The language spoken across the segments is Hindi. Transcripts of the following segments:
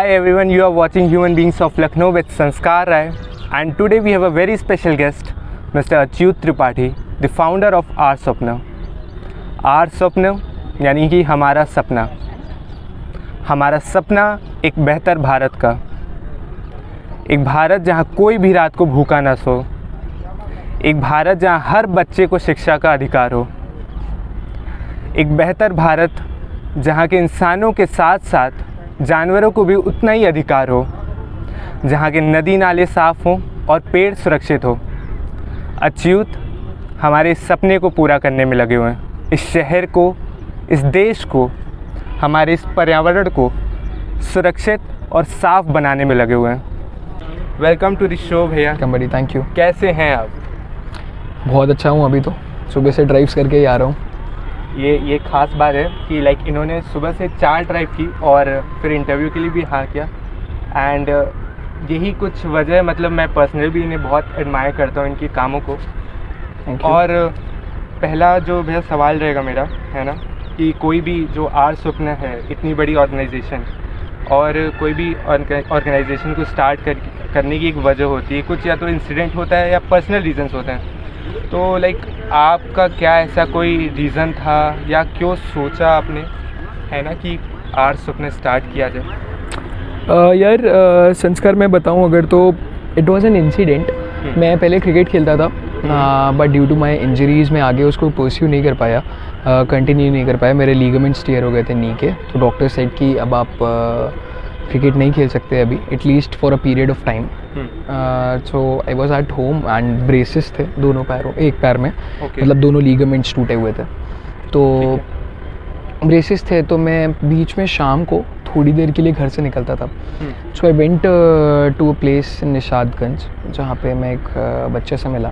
Hi everyone, you are watching Human Beings of Lucknow with Sanskar Rai, and today we have a very special guest, Mr. Achyut Tripathi, the founder of Our Sapna. Our Sapna यानी कि हमारा सपना एक बेहतर भारत का, एक भारत जहाँ कोई भी रात को भूखा ना सो, एक भारत जहाँ हर बच्चे को शिक्षा का अधिकार हो, एक बेहतर भारत जहाँ के इंसानों के साथ साथ जानवरों को भी उतना ही अधिकार हो, जहाँ के नदी नाले साफ़ हों और पेड़ सुरक्षित हो। अच्युत हमारे इस सपने को पूरा करने में लगे हुए हैं। इस शहर को, इस देश को, हमारे इस पर्यावरण को सुरक्षित और साफ़ बनाने में लगे हुए हैं। वेलकम टू द शो भैया। Welcome, thank you. कैसे हैं आप? बहुत अच्छा हूँ। अभी तो सुबह से ड्राइव्स करके ही आ रहा हूँ। ये ख़ास बात है कि इन्होंने सुबह से 4 ड्राइव की और फिर इंटरव्यू के लिए भी हाँ किया। एंड यही कुछ वजह, मतलब मैं पर्सनली भी इन्हें बहुत एडमायर करता हूँ, इनके कामों को। और पहला जो भैया सवाल रहेगा मेरा, है ना, कि कोई भी जो आर स्वप्न है, इतनी बड़ी ऑर्गेनाइजेशन, और कोई भी ऑर्गेनाइजेशन को स्टार्ट करने की एक वजह होती है, कुछ या तो इंसिडेंट होता है या पर्सनल रीजंस होते हैं। तो आपका क्या ऐसा कोई रीज़न था या क्यों सोचा आपने, है ना, कि आर स्वप्न स्टार्ट किया जाए? यार संस्कार मैं बताऊँ अगर, तो इट वाज एन इंसिडेंट। मैं पहले क्रिकेट खेलता था, but due to my injuries मैं आगे उसको परस्यू नहीं कर पाया, कंटिन्यू नहीं कर पाया। मेरे लीगामेंट्स टीयर हो गए थे नी के। तो डॉक्टर सेड कि अब आप क्रिकेट नहीं खेल सकते अभी, at least for a period of time. So I was at home and braces थे दोनों पैरों, एक पैर में, मतलब दोनों लीगामेंट्स टूटे हुए थे। तो ब्रेसेस थे, तो मैं बीच में शाम को थोड़ी देर के लिए घर से निकलता था। So I went to a place in Nishatganj, जहाँ पे मैं एक बच्चे से मिला।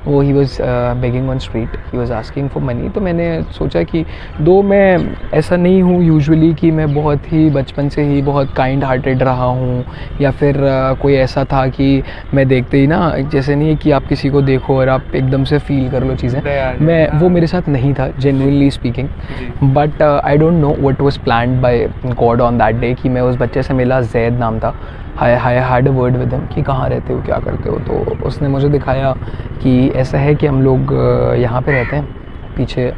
वो he was begging on street, he was asking for money. तो मैंने सोचा कि दो मैं ऐसा नहीं हूँ यूजुअली कि मैं बहुत ही बचपन से ही बहुत काइंड हार्टेड रहा हूँ, या फिर कोई ऐसा था कि मैं देखते ही ना, जैसे नहीं है कि आप किसी को देखो और आप एकदम से फील कर लो चीज़ें। मैं वो मेरे साथ नहीं था, genuinely speaking. But I don't know what was planned by God on that day कि मैं उस बच्चे से मिला, जैद नाम था। I had a word with him कि कहाँ रहते हो, क्या करते हो। तो उसने मुझे दिखाया कि ऐसा है कि हम लोग यहाँ पे रहते हैं, पीछे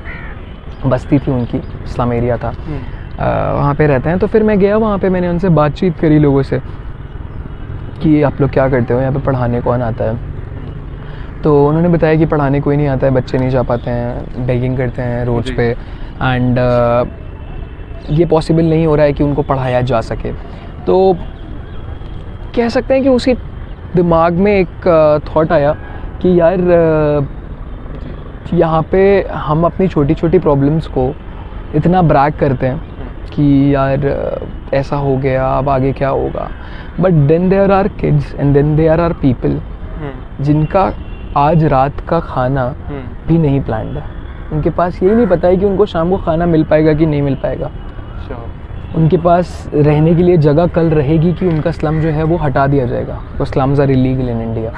बस्ती थी उनकी, इस्लाम एरिया था, वहाँ पे रहते हैं। तो फिर मैं गया वहाँ पे, मैंने उनसे बातचीत करी लोगों से कि आप लोग क्या करते हो, यहाँ पे पढ़ाने कौन आता है। तो उन्होंने बताया कि पढ़ाने कोई नहीं आता है, बच्चे नहीं जा पाते हैं, बेगिंग करते हैं रोड्स पे, एंड ये पॉसिबल नहीं हो रहा है कि उनको पढ़ाया जा सके। तो कह सकते हैं कि उसके दिमाग में एक थॉट आया कि यार यहाँ पे हम अपनी छोटी छोटी प्रॉब्लम्स को इतना ब्रैग करते हैं कि यार ऐसा हो गया, अब आगे क्या होगा। But then there are kids and then there are people जिनका आज रात का खाना भी नहीं प्लान्ड है। उनके पास यही नहीं पता है कि उनको शाम को खाना मिल पाएगा कि नहीं मिल पाएगा। उनके पास रहने के लिए जगह कल रहेगी कि उनका स्लम जो है वो हटा दिया जाएगा। वो slums are illegal in India,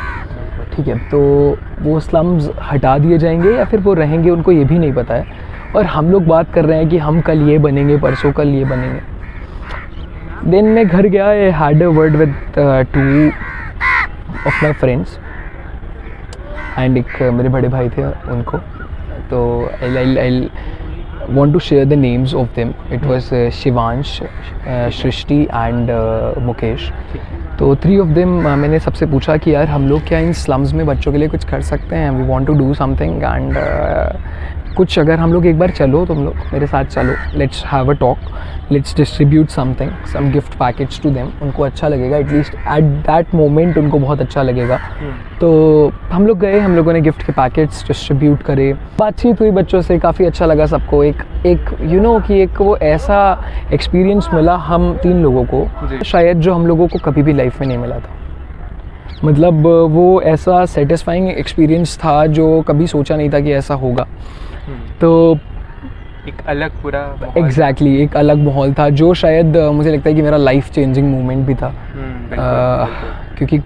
ठीक है। तो वो स्लम्स हटा दिए जाएंगे या फिर वो रहेंगे, उनको ये भी नहीं पता है। और हम लोग बात कर रहे हैं कि हम कल ये बनेंगे, परसों कल ये बनेंगे। देन मैं घर गया, आई had a word with 2 of my friends, and एक मेरे बड़े भाई थे उनको। तो आई want to share the names of them. It was Shivansh, Srishti and Mukesh. तो 3 of them मैंने सबसे पूछा कि यार हम लोग क्या इन स्लम्स में बच्चों के लिए कुछ कर सकते हैं, we want to do something, and कुछ अगर हम लोग एक बार चलो, तुम लोग मेरे साथ चलो, let's have a talk, let's distribute something, some gift package to them. उनको अच्छा लगेगा, एटलीस्ट एट दैट मोमेंट उनको बहुत अच्छा लगेगा। तो हम लोग गए, हम लोगों ने गिफ्ट के पैकेट्स डिस्ट्रीब्यूट करे, बातचीत हुई बच्चों से, काफ़ी अच्छा लगा सबको। एक यू नो कि एक वो ऐसा एक्सपीरियंस मिला हम 3 लोगों को, शायद जो हम लोगों को कभी भी लाइफ में नहीं मिला था। मतलब वो ऐसा सेटिस्फाइंग एक्सपीरियंस था जो कभी सोचा नहीं था कि ऐसा होगा। तो एक अलग पूरा एग्जैक्टली एक अलग माहौल था, जो शायद मुझे लगता है कि मेरा लाइफ चेंजिंग मोमेंट भी था। क्योंकि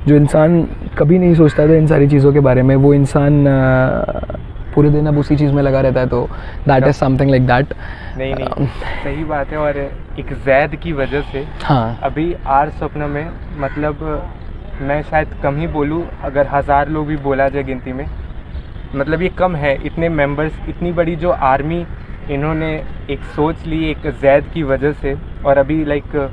जो इंसान कभी नहीं सोचता था इन सारी चीज़ों के बारे में, वो इंसान पूरे दिन अब उसी चीज़ में लगा रहता है, तो that is something like that. नहीं सही बात है। और एक जैद की वजह से हाँ, अभी आर स्वप्न में मतलब मैं शायद कम ही बोलूँ, अगर 1000 लोग भी बोला जाए गिनती में, मतलब ये कम है। इतने मेंबर्स, इतनी बड़ी जो आर्मी इन्होंने एक सोच ली एक जैद की वजह से, और अभी लाइक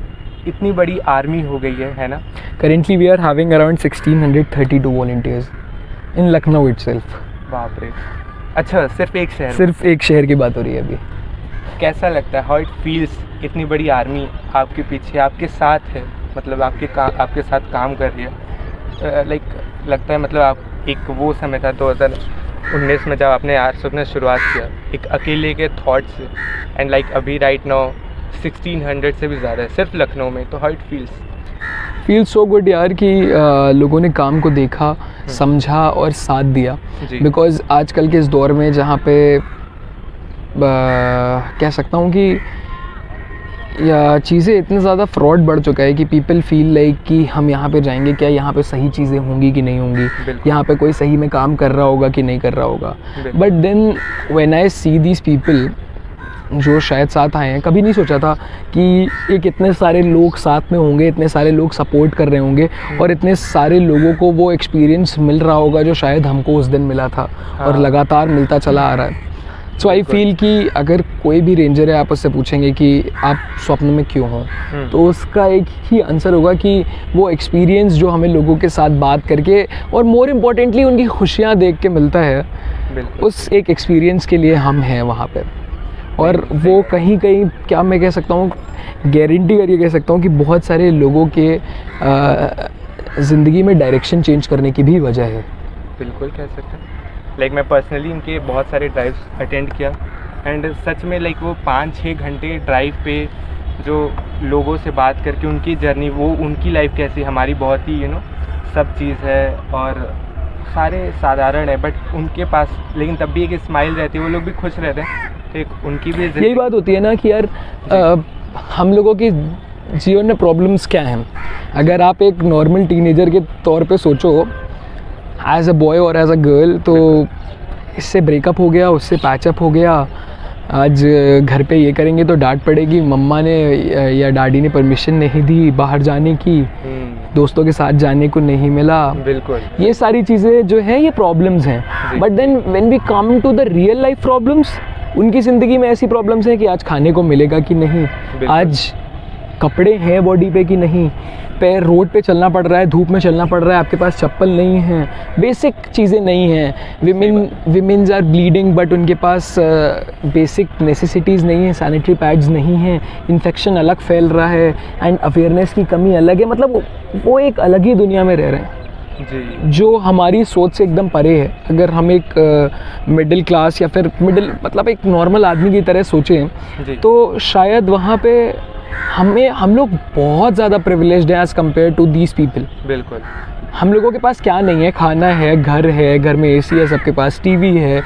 इतनी बड़ी आर्मी हो गई है ना। Currently we are having around 1632 volunteers in Lucknow itself. बाप रे। अच्छा, सिर्फ एक शहर? सिर्फ एक शहर की बात हो रही है अभी। कैसा लगता है, हाउ इट फील्स, इतनी बड़ी आर्मी आपके पीछे, आपके साथ है, मतलब आपके साथ काम कर रही है? लाइक लगता है मतलब आप एक वो समय था 2019 में जब आपने आर स्वप्न शुरुआत किया एक अकेले के थॉट से, एंड लाइक अभी राइट नाउ 1600 से भी ज़्यादा है सिर्फ लखनऊ में, तो how it feel so good यार कि लोगों ने काम को देखा, समझा और साथ दिया। बिकॉज आजकल के इस दौर में जहाँ पे कह सकता हूँ कि या चीज़ें इतने ज़्यादा फ्रॉड बढ़ चुका है कि पीपल फील लाइक कि हम यहाँ पे जाएंगे, क्या यहाँ पे सही चीज़ें होंगी कि नहीं होंगी, यहाँ पे कोई सही में काम कर रहा होगा कि नहीं कर रहा होगा। But then when I see these people जो शायद साथ आए हैं, कभी नहीं सोचा था कि एक इतने सारे लोग साथ में होंगे, इतने सारे लोग सपोर्ट कर रहे होंगे और इतने सारे लोगों को वो एक्सपीरियंस मिल रहा होगा जो शायद हमको उस दिन मिला था और लगातार मिलता चला आ रहा है। सो आई फील कि अगर कोई भी रेंजर है, आप उससे पूछेंगे कि आप स्वप्न में क्यों हो, तो उसका एक ही आंसर होगा कि वो एक्सपीरियंस जो हमें लोगों के साथ बात करके और मोर इम्पोर्टेंटली उनकी खुशियाँ देख के मिलता है, उस एक एक्सपीरियंस के लिए हम हैं वहाँ पे। और वो कहीं कहीं क्या मैं कह सकता हूँ, गारंटी करके कह सकता हूँ कि बहुत सारे लोगों के ज़िंदगी में डायरेक्शन चेंज करने की भी वजह है। बिल्कुल कह सकते हैं। लाइक मैं पर्सनली इनके बहुत सारे ड्राइव्स अटेंड किया, एंड सच में लाइक वो 5-6 घंटे ड्राइव पे जो लोगों से बात करके उनकी जर्नी, वो उनकी लाइफ कैसी, हमारी बहुत ही सब चीज़ है और सारे साधारण है, बट उनके पास लेकिन तब भी एक स्माइल रहती है, वो लोग भी खुश रहते हैं। तो उनकी भी यही बात होती है ना कि यार हम लोगों की जीवन में प्रॉब्लम्स क्या हैं। अगर आप एक नॉर्मल टीनेजर के तौर पे सोचो, एज अ बॉय और एज अ गर्ल, तो इससे ब्रेकअप हो गया, उससे पैचअप हो गया, आज घर पे ये करेंगे तो डांट पड़ेगी, मम्मा ने या डैडी ने परमिशन नहीं दी बाहर जाने की, दोस्तों के साथ जाने को नहीं मिला। बिल्कुल, ये सारी चीज़ें जो है ये प्रॉब्लम्स हैं। But then when we come to the real life problems, उनकी ज़िंदगी में ऐसी प्रॉब्लम्स हैं कि आज खाने को मिलेगा कि नहीं, आज कपड़े हैं बॉडी पे कि नहीं, पैर रोड पे चलना पड़ रहा है, धूप में चलना पड़ रहा है, आपके पास चप्पल नहीं है, बेसिक चीज़ें नहीं हैं। विमेन्स आर ब्लीडिंग बट उनके पास बेसिक नेसेसिटीज़ नहीं है, सैनिटरी पैड्स नहीं हैं, इन्फेक्शन अलग फैल रहा है एंड अवेयरनेस की कमी अलग है। मतलब वो एक अलग ही दुनिया में रह रहे हैं जो हमारी सोच से एकदम परे है। अगर हम एक मिडिल क्लास या फिर मतलब एक नॉर्मल आदमी की तरह सोचें तो शायद वहाँ पे हम लोग बहुत ज़्यादा प्रिविलेज्ड हैं as compare to these people. बिल्कुल, हम लोगों के पास क्या नहीं है, खाना है, घर में एसी है, सबके पास टीवी है,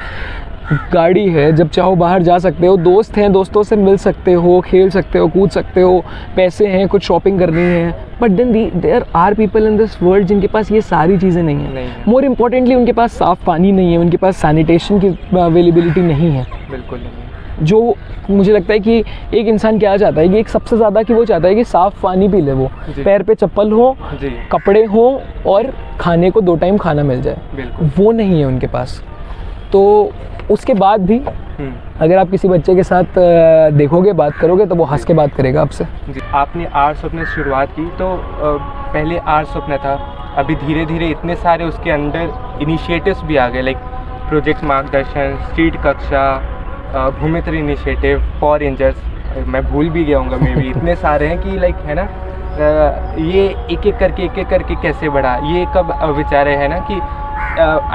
गाड़ी है, जब चाहो बाहर जा सकते हो, दोस्त हैं, दोस्तों से मिल सकते हो, खेल सकते हो, कूद सकते हो, पैसे हैं, कुछ शॉपिंग करनी है। But then there are people in this world जिनके पास ये सारी चीज़ें नहीं हैं। मोर इम्पोर्टेंटली उनके पास साफ़ पानी नहीं है, उनके पास सैनिटेशन की अवेलेबिलिटी नहीं है। बिल्कुल नहीं। जो मुझे लगता है कि एक इंसान क्या चाहता है कि एक सबसे ज़्यादा कि वो चाहता है कि साफ़ पानी पी ले, वो पैर पे चप्पल हो, कपड़े हो और खाने को 2 टाइम खाना मिल जाए, वो नहीं है उनके पास। तो उसके बाद भी अगर आप किसी बच्चे के साथ देखोगे, बात करोगे, तो वो हंस के बात करेगा आपसे। आपने आर स्वप्न शुरुआत की तो पहले आर स्वप्न था, अभी धीरे धीरे इतने सारे उसके अंदर इनिशिएटिव्स भी आ गए, लाइक प्रोजेक्ट मार्गदर्शन, स्ट्रीट कक्षा, भूमित्र इनिशिएटिव, फॉर इंजर्स, मैं भूल भी गया हूँ, मे भी इतने सारे हैं कि लाइक है ना, ये एक एक करके कैसे बढ़ा, ये कब विचार है ना कि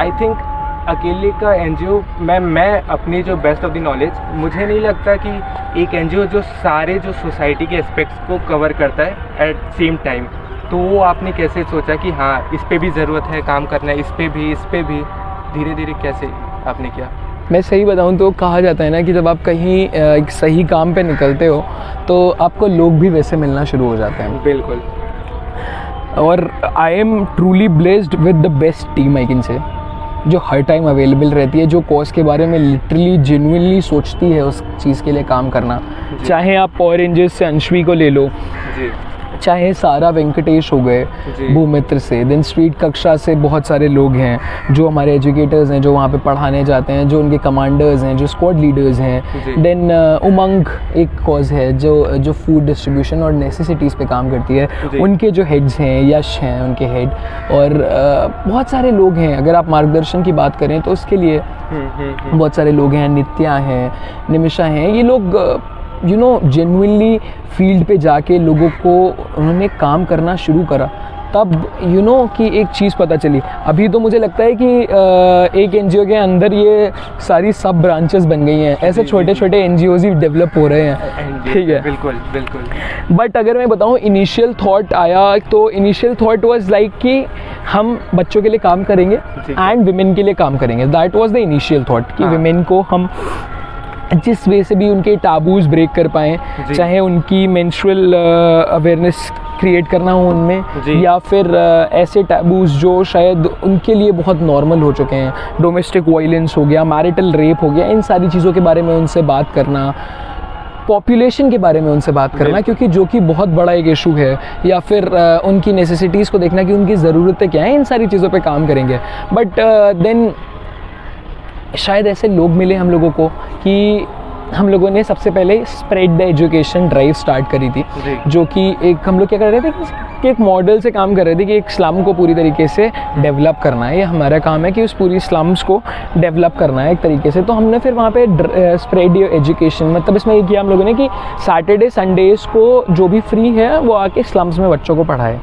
आई थिंक अकेले का एनजीओ, मैं अपनी जो बेस्ट ऑफ द नॉलेज, मुझे नहीं लगता कि एक एनजीओ जो सारे जो सोसाइटी के एस्पेक्ट्स को कवर करता है एट सेम टाइम, तो वो आपने कैसे सोचा कि हाँ इस पे भी ज़रूरत है काम करना है, इस पे भी धीरे धीरे कैसे आपने किया? मैं सही बताऊं तो कहा जाता है ना कि जब आप कहीं एक सही काम पे निकलते हो तो आपको लोग भी वैसे मिलना शुरू हो जाते हैं। बिल्कुल। और I am truly blessed with the best team, I can say. जो हर टाइम अवेलेबल रहती है, जो कॉज के बारे में लिटरली जेन्युइनली सोचती है उस चीज़ के लिए काम करना। चाहे आप पावर रेंजर्स से अंशवी को ले लो, चाहे सारा वेंकटेश हो गए भूमित्र से, देन स्ट्रीट कक्षा से बहुत सारे लोग हैं जो हमारे एजुकेटर्स हैं, जो वहाँ पे पढ़ाने जाते हैं, जो उनके कमांडर्स हैं, जो स्क्वाड लीडर्स हैं। देन उमंग एक कॉज है जो फूड डिस्ट्रीब्यूशन और नेसेसिटीज़ पे काम करती है, उनके जो हेड्स हैं, यश हैं उनके हेड, और बहुत सारे लोग हैं। अगर आप मार्गदर्शन की बात करें तो उसके लिए बहुत सारे लोग हैं, नित्या हैं, निमिषा हैं। ये लोग जेन्युइनली फील्ड पे जाके लोगों को उन्होंने काम करना शुरू करा, तब कि एक चीज़ पता चली। अभी तो मुझे लगता है कि एक एनजीओ के अंदर ये सारी सब ब्रांचेस बन गई हैं, ऐसे छोटे छोटे एनजीओज ही डेवलप हो रहे हैं, ठीक है। बिल्कुल। बट अगर मैं बताऊँ इनिशियल थॉट आया, तो इनिशियल थॉट वाज लाइक कि हम बच्चों के लिए काम करेंगे एंड विमेन के लिए काम करेंगे। That was the initial thought कि विमेन को हम जिस वे से भी उनके टाबूज ब्रेक कर पाएँ, चाहे उनकी मेंस्ट्रुअल अवेयरनेस क्रिएट करना हो उनमें, या फिर ऐसे टैबूज जो शायद उनके लिए बहुत नॉर्मल हो चुके हैं, डोमेस्टिक वायलेंस हो गया, मैरिटल रेप हो गया, इन सारी चीज़ों के बारे में उनसे बात करना, पॉपुलेशन के बारे में उनसे बात करना, क्योंकि जो कि बहुत बड़ा एक इशू है, या फिर उनकी नेसेसिटीज़ को देखना कि उनकी ज़रूरतें क्या हैं, इन सारी चीज़ों पे काम करेंगे। बट देन शायद ऐसे लोग मिले हम लोगों को कि हम लोगों ने सबसे पहले spread the education drive start करी थी, जो कि एक हम लोग क्या कर रहे थे कि एक मॉडल से काम कर रहे थे कि एक स्लम को पूरी तरीके से डेवलप करना है। ये हमारा काम है कि उस पूरी स्लम्स को डेवलप करना है एक तरीके से। तो हमने फिर वहाँ पे स्प्रेड योर एजुकेशन, मतलब इसमें ये किया हम लोगों ने कि सैटरडे संडेज़ को जो भी फ्री है वो आके स्लम्स में बच्चों को पढ़ाए।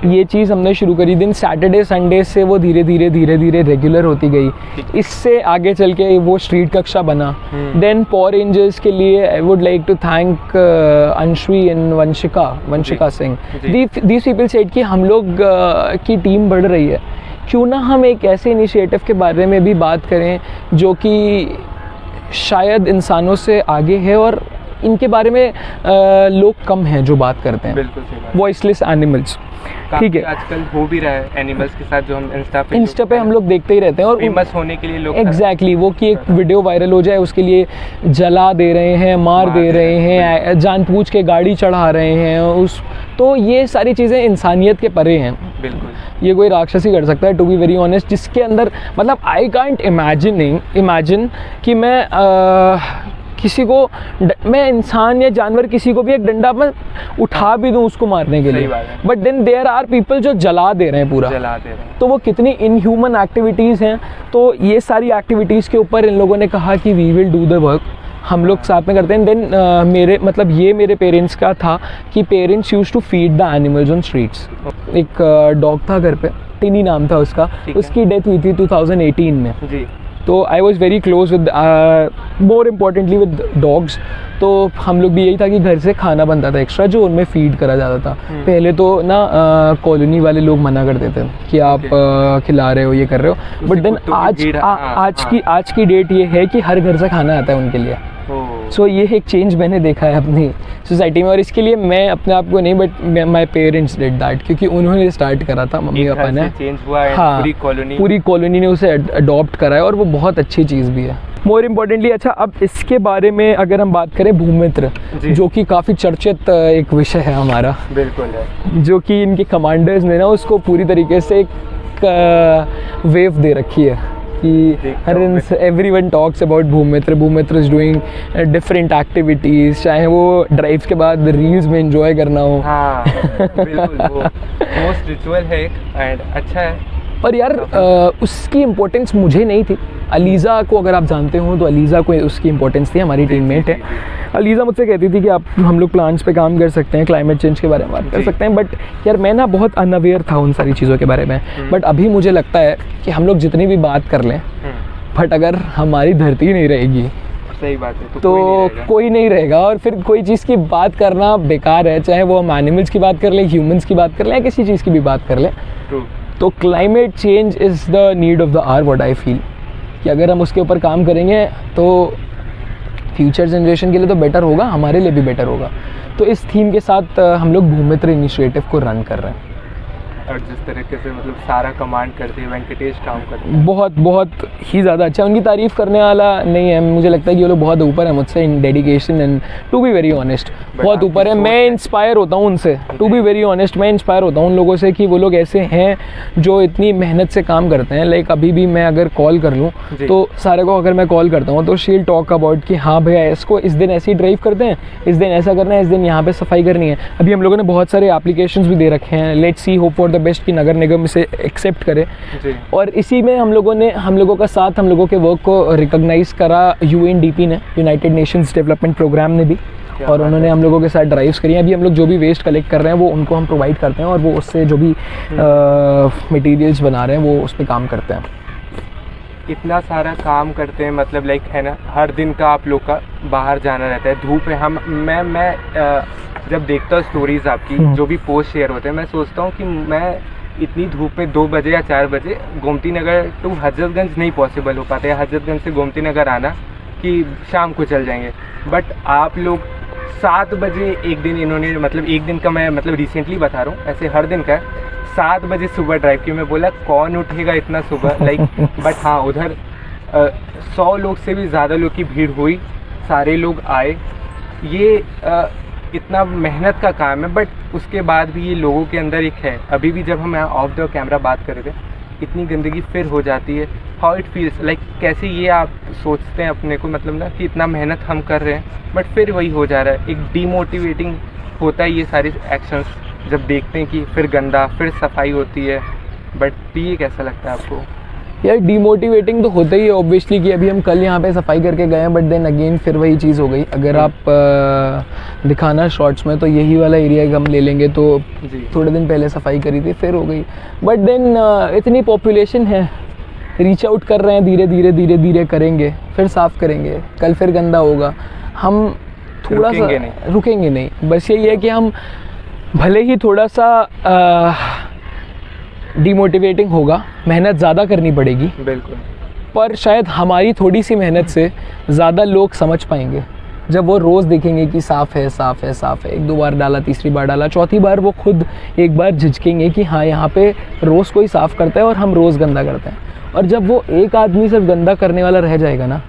ये चीज़ हमने शुरू करी। दिन सैटरडे संडे से वो धीरे धीरे रेगुलर होती गई। इससे आगे चल के वो स्ट्रीट कक्षा बना। देन पावर रेंजर्स के लिए I would like to thank Anshvi and Vanshika Singh. These people said कि हम लोग की टीम बढ़ रही है, क्यों ना हम एक ऐसे इनिशिएटिव के बारे में भी बात करें जो कि शायद इंसानों से आगे है और इनके बारे में लोग कम हैं जो बात करते हैं। बिल्कुल सही बात। वॉइसलेस एनिमल्स, ठीक है, आजकल हो भी रहा है एनिमल्स के साथ, जो हम इंस्टा पे हम लोग देखते ही रहते हैं। और फेमस होने के लिए लोग एग्जैक्टली वो कि एक वीडियो वायरल हो जाए उसके लिए जला दे रहे हैं, मार दे रहे हैं, जानबूझ के गाड़ी चढ़ा रहे हैं तो ये सारी चीज़ें इंसानियत के परे हैं। बिल्कुल, ये कोई राक्षस ही कर सकता है, टू बी वेरी ऑनेस्ट, जिसके अंदर मतलब आई कांट इमेजिन कि मैं किसी को, मैं इंसान या जानवर किसी को भी एक डंडा में उठा भी दूं उसको मारने के लिए, but then there are people जो जला दे रहे हैं पूरा, तो वो कितनी इनह्यूमन एक्टिविटीज़ हैं। तो ये सारी एक्टिविटीज़ के ऊपर इन लोगों ने कहा कि we will do the work, हम लोग साथ में करते हैं। देन ये मेरे पेरेंट्स का था कि parents use to feed the animals on streets. एक डॉग था घर पे, टिनी नाम था उसका, उसकी डेथ हुई थी 2018 में जी। तो I was very close with more importantly with dogs. तो हम लोग भी यही था कि घर से खाना बनता था एक्स्ट्रा जो उनमें फीड करा जाता था। पहले तो ना कॉलोनी वाले लोग मना करते थे कि आप खिला रहे हो, ये कर रहे हो, बट देन आज की डेट ये है कि हर घर से खाना आता है उनके लिए। सो ये एक चेंज मैंने देखा है अपनी सोसाइटी में, और इसके लिए मैं अपने आप को नहीं, but my parents did that, क्योंकि उन्होंने स्टार्ट करा था, मम्मी पापा ने। हाँ, पूरी कॉलोनी ने उसे अडॉप्ट करा है और वो बहुत अच्छी चीज़ भी है। मोर इम्पोर्टेंटली, अच्छा अब इसके बारे में अगर हम बात करें, भूमित्र जो कि काफ़ी चर्चित एक विषय है हमारा, बिल्कुल है, जो कि इनके कमांडर्स ने ना उसको पूरी तरीके से एक वेव दे रखी है कि everyone talks about भूमित्र is doing different activities, चाहे वो ड्राइव्स के बाद रील्स में एंजॉय करना हो। हाँ, बिल्कुल, वो मोस्ट रिचुअल है एंड अच्छा है। और यार उसकी इम्पोर्टेंस मुझे नहीं थी। अलीज़ा को अगर आप जानते हो तो अलीज़ा को उसकी इम्पोर्टेंस थी, हमारी टीममेट है। अलीज़ा मुझसे कहती थी कि हम लोग प्लांट्स पे काम कर सकते हैं, क्लाइमेट चेंज के बारे में बात कर सकते हैं, बट यार मैं ना बहुत अनअवेयर था उन सारी चीज़ों के बारे में। बट अभी मुझे लगता है कि हम लोग जितनी भी बात कर लें, बट अगर हमारी धरती नहीं रहेगी, सही बात है, तो कोई नहीं रहेगा, और फिर कोई चीज़ की बात करना बेकार है, चाहे वो हम एनिमल्स की बात कर लें, ह्यूमंस की बात कर लें, या किसी चीज़ की भी बात कर लें। तो climate change is the need of the hour, what I feel, कि अगर हम उसके ऊपर काम करेंगे तो फ्यूचर जनरेशन के लिए तो बेटर होगा, हमारे लिए भी बेटर होगा। तो इस थीम के साथ हम लोग भूमित्र इनिशिएटिव को रन कर रहे हैं। और जिस तरीके से मतलब सारा कमांड करते हैं, वेंकटेश काम करते हैं, बहुत ही ज़्यादा अच्छा। उनकी तारीफ़ करने वाला नहीं है, मुझे लगता है कि वो लोग बहुत ऊपर है मुझसे in dedication and to be very honest, बहुत ऊपर है। मैं इंस्पायर होता हूँ उनसे, टू बी वेरी ऑनेस्ट, मैं इंस्पायर होता हूँ उन लोगों से कि वो लोग ऐसे हैं जो इतनी मेहनत से काम करते हैं। लाइक अभी भी मैं अगर कॉल कर लूँ तो सारे को अगर मैं कॉल करता हूँ तो शी विल टॉक अबाउट कि हाँ भैया इसको इस दिन ऐसे ही ड्राइव करते हैं, इस दिन ऐसा करना है, इस दिन यहाँ पे सफाई करनी है। अभी हम लोगों ने बहुत सारे एप्लीकेशंस भी दे रखे हैं, let's see, hope for the best कि नगर निगम इसे एक्सेप्ट करे। और इसी में हम लोगों का साथ, हम लोगों के वर्क को रिकॉग्नाइज करा UNDP ने, यूनाइटेड नेशंस डेवलपमेंट प्रोग्राम ने भी, और उन्होंने हम लोगों के साथ ड्राइव्स करी हैं। अभी हम लोग जो भी वेस्ट कलेक्ट कर रहे हैं वो उनको हम प्रोवाइड करते हैं और वो उससे जो भी मटेरियल्स बना रहे हैं वो उस पर काम करते हैं। इतना सारा काम करते हैं, मतलब लाइक है ना, हर दिन का आप लोग का बाहर जाना रहता है, धूप है। मैं जब देखता हूँ स्टोरीज़ आपकी, जो भी पोस्ट शेयर होते हैं, मैं सोचता हूँ कि मैं इतनी धूप में 2 बजे या 4 बजे गोमती नगर टू हजरतगंज नहीं पॉसिबल हो पाता है, हजरतगंज से गोमती नगर आना कि शाम को चल जाएंगे। बट आप लोग 7 बजे, एक दिन इन्होंने, मतलब एक दिन का मैं मतलब रिसेंटली बता रहा हूँ, ऐसे हर दिन का है, 7 बजे सुबह ड्राइव की। मैं बोला कौन उठेगा इतना सुबह, लाइक बट हाँ, उधर 100 लोग से भी ज़्यादा लोग की भीड़ हुई, सारे लोग आए। ये इतना मेहनत का काम है, बट उसके बाद भी ये लोगों के अंदर एक है। अभी भी जब हम यहाँ ऑफ द कैमरा बात कर रहे थे, इतनी गंदगी फिर हो जाती है। हाउ इट फील्स लाइक, कैसे ये आप सोचते हैं अपने को, मतलब ना कि इतना मेहनत हम कर रहे हैं बट फिर वही हो जा रहा है। एक डीमोटिवेटिंग होता है ये सारे एक्शंस जब देखते हैं कि फिर गंदा, फिर सफाई होती है। बट ये कैसा लगता है आपको? यार डीमोटिवेटिंग तो होता ही है ऑब्वियसली, कि अभी हम कल यहाँ पे सफाई करके गए हैं बट देन अगेन फिर वही चीज़ हो गई। अगर आप दिखाना शॉर्ट्स में तो यही वाला एरिया हम ले लेंगे तो थोड़े दिन पहले सफाई करी थी, फिर हो गई। बट देन इतनी पॉपुलेशन है, रीच आउट कर रहे हैं, धीरे धीरे करेंगे, फिर साफ़ करेंगे, कल फिर गंदा होगा, हम थोड़ा सा रुकेंगे नहीं। बस यही है कि हम भले ही थोड़ा सा डीमोटिवेटिंग होगा, मेहनत ज़्यादा करनी पड़ेगी बिल्कुल, पर शायद हमारी थोड़ी सी मेहनत से ज़्यादा लोग समझ पाएंगे। जब वो रोज़ देखेंगे कि साफ़ है साफ़ है साफ़ है, 1-2 बार डाला, तीसरी बार डाला, चौथी बार वो खुद एक बार झिझकेंगे कि हाँ यहाँ पे रोज़ कोई साफ़ करता है और हम रोज़ गंदा करते हैं। और जब वो एक आदमी सिर्फ गंदा करने वाला रह जाएगा ना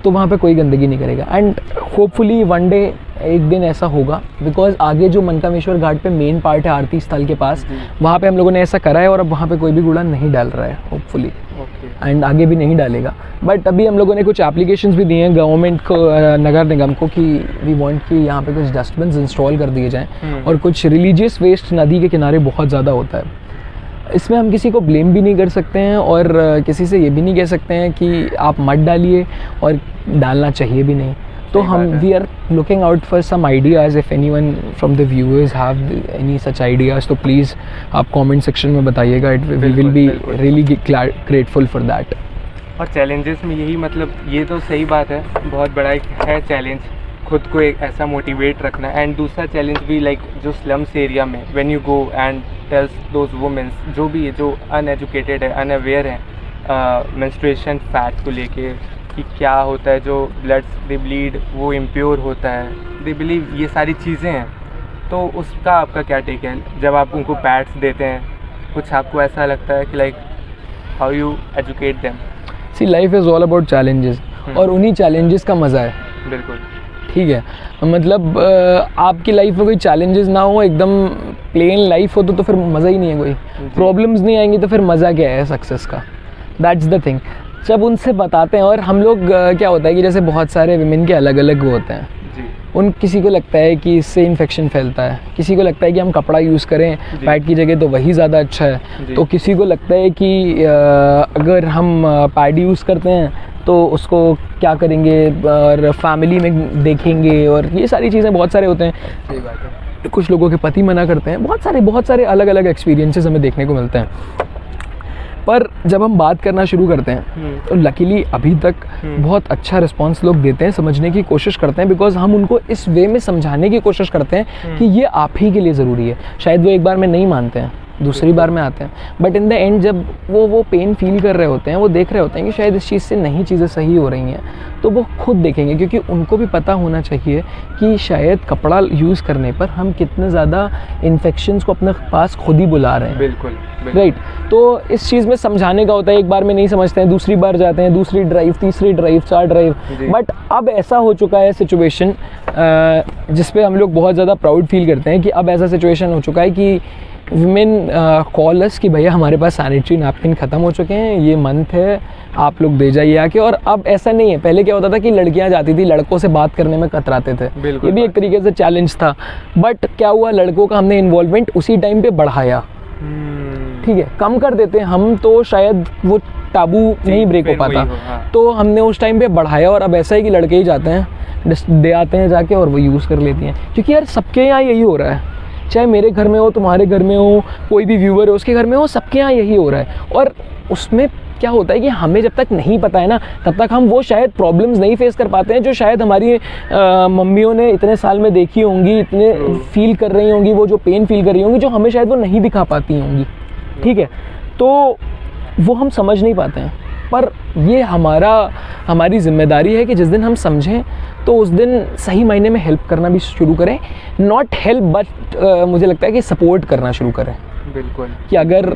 तो वहाँ पे कोई गंदगी नहीं करेगा। एंड होपफुली वन डे, एक दिन ऐसा होगा, बिकॉज आगे जो मनकामेश्वर घाट पे मेन पार्ट है आरती स्थल के पास, वहाँ पे हम लोगों ने ऐसा करा है और अब वहाँ पे कोई भी कूड़ा नहीं डाल रहा है होपफुली, एंड आगे भी नहीं डालेगा। बट अभी हम लोगों ने कुछ एप्लीकेशंस भी दिए हैं गवर्नमेंट को, नगर निगम को, कि वी वांट कि यहाँ पे कुछ डस्टबिन इंस्टॉल कर दिए जाएँ। और कुछ रिलीजियस वेस्ट नदी के किनारे बहुत ज़्यादा होता है, इसमें हम किसी को ब्लेम भी नहीं कर सकते हैं और किसी से ये भी नहीं कह सकते हैं कि आप मत डालिए, और डालना चाहिए भी नहीं। तो हम we are looking out for some ideas, if anyone from the viewers have any such ideas तो प्लीज़ आप कमेंट सेक्शन में बताइएगा, we will be really grateful for that. और चैलेंजेस में यही, मतलब ये तो सही बात है, बहुत बड़ा एक है चैलेंज, खुद को एक ऐसा मोटिवेट रखना। एंड दूसरा चैलेंज भी लाइक जो स्लम्स एरिया में when you go and tells those womens, जो भी है, जो अनएजुकेटेड है, अनअवेयर है मेंस्ट्रुएशन फैट को लेके कि क्या होता है, जो ब्लड दे ब्लीड वो इम्प्योर होता है, दे बिलीव ये सारी चीज़ें हैं। तो उसका आपका क्या टेक है जब आप उनको पैड्स देते हैं? कुछ आपको ऐसा लगता है कि like how you educate them? See life is all about challenges, और उन्हीं चैलेंजेस का मज़ा है। बिल्कुल ठीक है, मतलब आपकी लाइफ में कोई चैलेंजेस ना हो, एकदम प्लेन लाइफ हो तो फिर मज़ा ही नहीं है, कोई प्रॉब्लम्स नहीं आएंगी तो फिर मज़ा क्या है सक्सेस का? That's the thing. जब उनसे बताते हैं, और हम लोग क्या होता है कि जैसे बहुत सारे विमेन के अलग अलग वो होते हैं, किसी को लगता है कि इससे इन्फेक्शन फैलता है, किसी को लगता है कि हम कपड़ा यूज़ करें पैड की जगह तो वही ज़्यादा अच्छा है, तो किसी को लगता है कि अगर हम पैड यूज़ करते हैं तो उसको क्या करेंगे और फैमिली में देखेंगे, और ये सारी चीज़ें बहुत सारे होते हैं। सही बात है। कुछ लोगों के पति मना करते हैं, बहुत सारे अलग अलग एक्सपीरियंसेस हमें देखने को मिलते हैं। पर जब हम बात करना शुरू करते हैं तो लकीली अभी तक बहुत अच्छा रिस्पांस लोग देते हैं, समझने की कोशिश करते हैं, बिकॉज हम उनको इस वे में समझाने की कोशिश करते हैं कि ये आप ही के लिए ज़रूरी है। शायद वो एक बार में नहीं मानते हैं, दूसरी बार में आते हैं, बट इन द एंड जब वो पेन फील कर रहे होते हैं, वो देख रहे होते हैं कि शायद इस चीज़ से नहीं चीज़ें सही हो रही हैं, तो वो खुद देखेंगे, क्योंकि उनको भी पता होना चाहिए कि शायद कपड़ा यूज़ करने पर हम कितने ज़्यादा इन्फेक्शंस को अपने पास खुद ही बुला रहे हैं। बिल्कुल राइट। तो इस चीज़ में समझाने का होता है, एक बार में नहीं समझते हैं, दूसरी बार जाते हैं, दूसरी ड्राइव, तीसरी ड्राइव, 4 ड्राइव, बट अब ऐसा हो चुका है सिचुएशन जिस पे हम लोग बहुत ज़्यादा प्राउड फील करते हैं कि अब ऐसा सिचुएशन हो चुका है कि विमेन कॉल अस कि भैया हमारे पास सैनिटरी नैपकिन ख़त्म हो चुके हैं, ये मंथ है, आप लोग दे जाइए आके। और अब ऐसा नहीं है, पहले क्या होता था कि लड़कियां जाती थी, लड़कों से बात करने में कतराते थे, ये भी एक तरीके से चैलेंज था, बट क्या हुआ, लड़कों का हमने इन्वॉल्वमेंट उसी टाइम पे बढ़ाया। ठीक है, कम कर देते हम तो शायद वो टाबू नहीं ब्रेक हो पाता, तो हमने उस टाइम पे बढ़ाया, और अब ऐसा है कि लड़के ही जाते हैं, दे आते हैं जाके और वो यूज़ कर लेती हैं। क्योंकि यार सबके यहाँ यही हो रहा है, चाहे मेरे घर में हो, तुम्हारे घर में हो, कोई भी व्यूअर है उसके घर में हो, सबके यहाँ यही हो रहा है। और उसमें क्या होता है कि हमें जब तक नहीं पता है ना, तब तक हम वो शायद प्रॉब्लम्स नहीं फेस कर पाते हैं जो शायद हमारी मम्मियों ने इतने साल में देखी होंगी, इतने फील कर रही होंगी, वो जो पेन फील कर रही होंगी, जो हमें शायद वो नहीं दिखा पाती होंगी। ठीक है, तो वो हम समझ नहीं पाते हैं, पर ये हमारी जिम्मेदारी है कि जिस दिन हम समझें तो उस दिन सही मायने में हेल्प करना भी शुरू करें। नॉट हेल्प बट मुझे लगता है कि सपोर्ट करना शुरू करें। बिल्कुल, कि अगर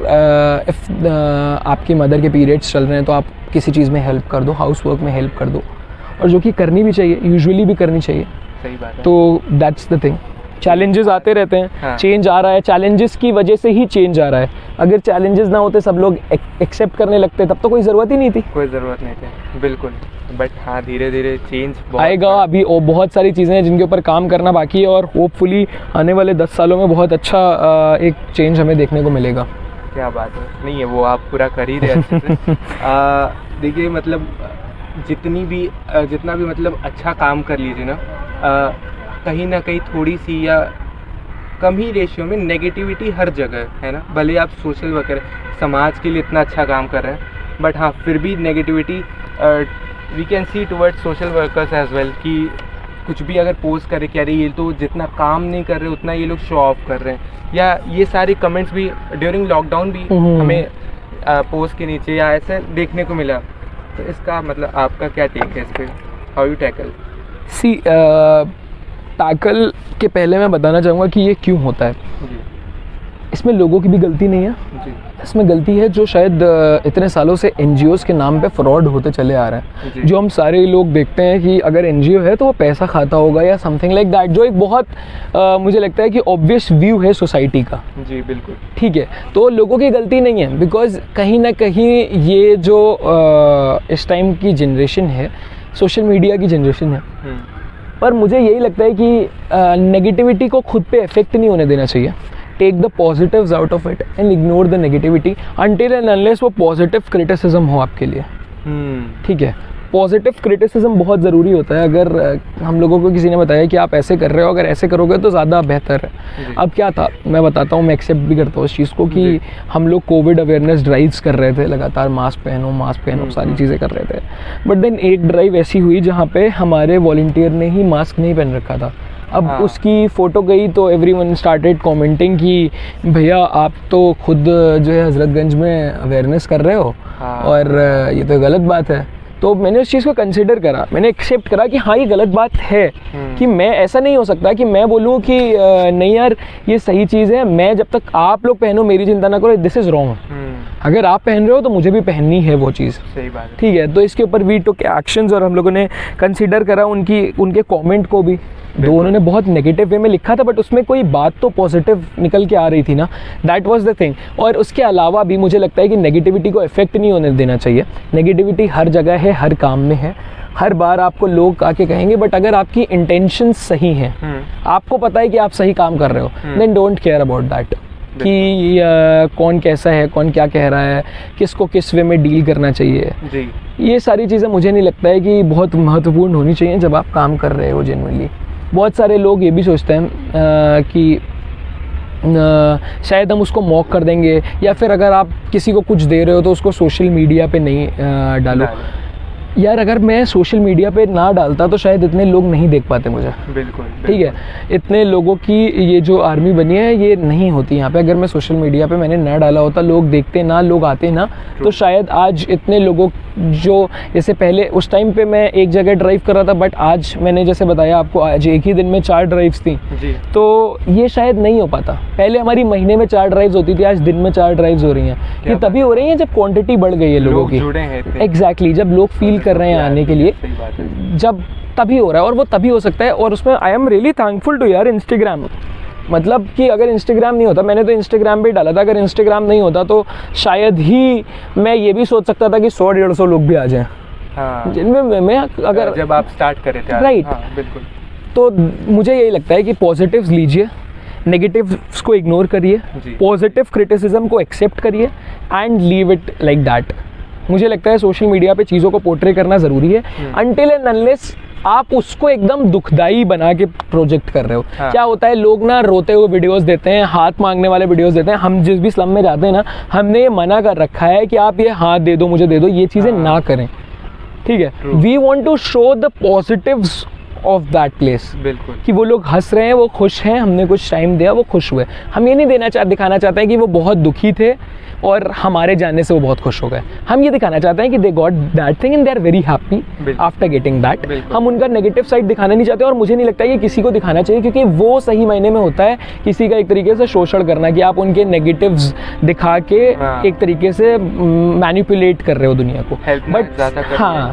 आपकी मदर के पीरियड्स चल रहे हैं तो आप किसी चीज़ में हेल्प कर दो, हाउस वर्क में हेल्प कर दो, और जो कि करनी भी चाहिए, यूजुअली भी करनी चाहिए। सही बात है। तो दैट्स द थिंग। चैलेंजेस आते रहते हैं, हाँ। चेंज आ रहा है, चैलेंजेस की वजह से ही चेंज आ रहा है। अगर चैलेंजेस ना होते, सब लोग एक्सेप्ट करने लगते, तब तो कोई ज़रूरत ही नहीं थी, कोई ज़रूरत नहीं थी। बिल्कुल, बट हाँ, धीरे धीरे चेंज आएगा। अभी बहुत सारी चीज़ें हैं जिनके ऊपर काम करना बाकी है, और होपफुली आने वाले 10 सालों में बहुत अच्छा एक चेंज हमें देखने को मिलेगा। क्या बात है, नहीं है वो आप पूरा कर ही रहे अच्छे से। देखिए, मतलब जितना भी मतलब अच्छा काम कर लीजिए ना, कहीं ना कहीं थोड़ी सी या कम ही रेशियो में नेगेटिविटी हर जगह है ना। भले आप सोशल वर्कर, समाज के लिए इतना अच्छा काम कर रहे हैं, बट हाँ फिर भी negativity we can see towards social workers as well, कि कुछ भी अगर पोस्ट करे कि अरे ये तो जितना काम नहीं कर रहे उतना ये लोग शो ऑफ कर रहे हैं, या ये सारे कमेंट्स भी ड्यूरिंग लॉकडाउन भी हमें पोस्ट के नीचे या ऐसे देखने को मिला। तो इसका मतलब आपका क्या टेक है इस पर, how you tackle? See tackle के पहले मैं बताना चाहूँगा कि ये क्यों होता है। जी। इसमें लोगों की भी गलती नहीं है जी। इसमें गलती है जो शायद इतने सालों से NGOs के नाम पे फ्रॉड होते चले आ रहे हैं। जो हम सारे लोग देखते हैं कि अगर NGO है तो वो पैसा खाता होगा या समथिंग लाइक दैट, जो एक बहुत मुझे लगता है कि ऑब्वियस व्यू है सोसाइटी का। जी बिल्कुल। ठीक है, तो लोगों की गलती नहीं है, बिकॉज कहीं ना कहीं ये जो इस टाइम की जनरेशन है, सोशल मीडिया की जनरेशन है, पर मुझे यही लगता है कि नेगेटिविटी को खुद पे इफेक्ट नहीं होने देना चाहिए। Take the positives out of it and ignore the negativity until and unless वो पॉजिटिव क्रिटिसिज्म हो आपके लिए। ठीक है, पॉजिटिव क्रिटिसिज्म बहुत ज़रूरी होता है। अगर हम लोगों को किसी ने बताया कि आप ऐसे कर रहे हो, अगर ऐसे करोगे तो ज़्यादा बेहतर है। अब क्या था, मैं बताता हूँ, मैं एक्सेप्ट भी करता हूँ इस चीज़ को कि हम लोग कोविड अवेयरनेस ड्राइव्स कर रहे थे लगातार, मास्क पहनो सारी चीज़ें कर रहे थे। बट देन एक ड्राइव ऐसी हुई जहाँ पे हमारे वॉलंटियर ने ही मास्क नहीं पहन रखा था। अब उसकी फ़ोटो गई तो एवरीवन स्टार्टेड कमेंटिंग कि भैया आप तो खुद जो है हज़रतगंज में अवेयरनेस कर रहे हो, और ये तो गलत बात है। तो मैंने उस चीज़ को कंसिडर करा, मैंने एक्सेप्ट करा कि हाँ ये गलत बात है, कि मैं ऐसा नहीं हो सकता कि मैं बोलूँ कि नहीं यार ये सही चीज़ है, मैं जब तक आप लोग पहनो मेरी चिंता ना करो, दिस इज़ रॉन्ग। अगर आप पहन रहे हो तो मुझे भी पहननी है वो चीज़। सही बात है। ठीक है, तो इसके ऊपर वी टुक एक्शंस, और हम लोगों ने कंसिडर करा उनके कमेंट को भी। दो उन्होंने बहुत नेगेटिव वे में लिखा था, बट उसमें कोई बात तो पॉजिटिव निकल के आ रही थी ना, दैट वाज द थिंग। और उसके अलावा भी मुझे लगता है कि नेगेटिविटी को इफेक्ट नहीं होने देना चाहिए। नेगेटिविटी हर जगह है, हर काम में है, हर बार आपको लोग आके कहेंगे, बट अगर आपकी इंटेंशन सही है, आपको पता है कि आप सही काम कर रहे हो, then don't care about that कि कौन कैसा है, कौन क्या कह रहा है, किसको किस वे में डील करना चाहिए। जी। ये सारी चीज़ें मुझे नहीं लगता है कि बहुत महत्वपूर्ण होनी चाहिए जब आप काम कर रहे हो जेन्युइनली। बहुत सारे लोग ये भी सोचते हैं कि शायद हम उसको मॉक कर देंगे, या फिर अगर आप किसी को कुछ दे रहे हो तो उसको सोशल मीडिया पे नहीं डालो। यार अगर मैं सोशल मीडिया पे ना डालता तो शायद इतने लोग नहीं देख पाते मुझे। बिल्कुल। ठीक है, इतने लोगों की ये जो आर्मी बनी है ये नहीं होती यहाँ पे। अगर मैं सोशल मीडिया पे मैंने ना डाला होता, लोग देखते ना, लोग आते ना, तो शायद आज इतने लोगों जो जैसे पहले उस टाइम पे मैं एक जगह ड्राइव कर रहा था, बट आज मैंने जैसे बताया आपको, आज एक ही दिन में 4 ड्राइव्स थी जी। तो ये शायद नहीं हो पाता। पहले हमारी महीने में 4 ड्राइव्स होती थी, आज दिन में 4 ड्राइव्स हो रही हैं। ये तभी हो रही हैं जब क्वांटिटी बढ़ गई है लोगों की। एग्जैक्टली, जब लोग फील कर रहे हैं आने के लिए, जब तभी हो रहा है। और वो तभी हो सकता है, और उसमें I am really thankful to यार इंस्टाग्राम। मतलब कि अगर इंस्टाग्राम नहीं होता, मैंने तो इंस्टाग्राम पे डाला था, अगर इंस्टाग्राम नहीं होता तो शायद ही मैं ये भी सोच सकता था कि 100-150 लोग भी आ जाएं। हाँ। जिनमें मैं अगर जब आप स्टार्ट करे थे। राइट। हाँ, बिल्कुल। तो मुझे यही लगता है कि पॉजिटिव्स लीजिए, नेगेटिव्स को इग्नोर करिए, पॉजिटिव क्रिटिसिज्म को एक्सेप्ट करिए and leave it like that. मुझे लगता है सोशल मीडिया पे चीज़ों को पोर्ट्रे करना ज़रूरी है, अनटिल एंड अनलेस आप उसको एकदम दुखदाई बना के प्रोजेक्ट कर रहे हो। हाँ। क्या होता है, लोग ना रोते हुए वीडियोस देते हैं, हाथ मांगने वाले वीडियोस देते हैं। हम जिस भी स्लम में जाते हैं ना, हमने ये मना कर रखा है कि आप ये हाथ दे दो, मुझे दे दो, ये चीज़ें ना करें। ठीक है, we want to show the positives of that place. बिल्कुल। कि वो लोग हंस रहे हैं, वो खुश हैं, हमने कुछ टाइम दिया, वो खुश हुए। हम ये नहीं दिखाना चाहते हैं कि वो बहुत दुखी थे और हमारे जाने से वो बहुत खुश हो गए। हम ये दिखाना चाहते हैं कि they got that thing and they are very happy after getting that. हम उनका नेगेटिव साइड दिखाना नहीं चाहते, और मुझे नहीं लगता ये किसी को दिखाना चाहिए, क्योंकि वो सही मायने में होता है किसी का एक तरीके से शोषण करना, कि आप उनके नेगेटिव्स दिखा के एक तरीके से मैनिपुलेट कर रहे हो दुनिया को। बट हाँ,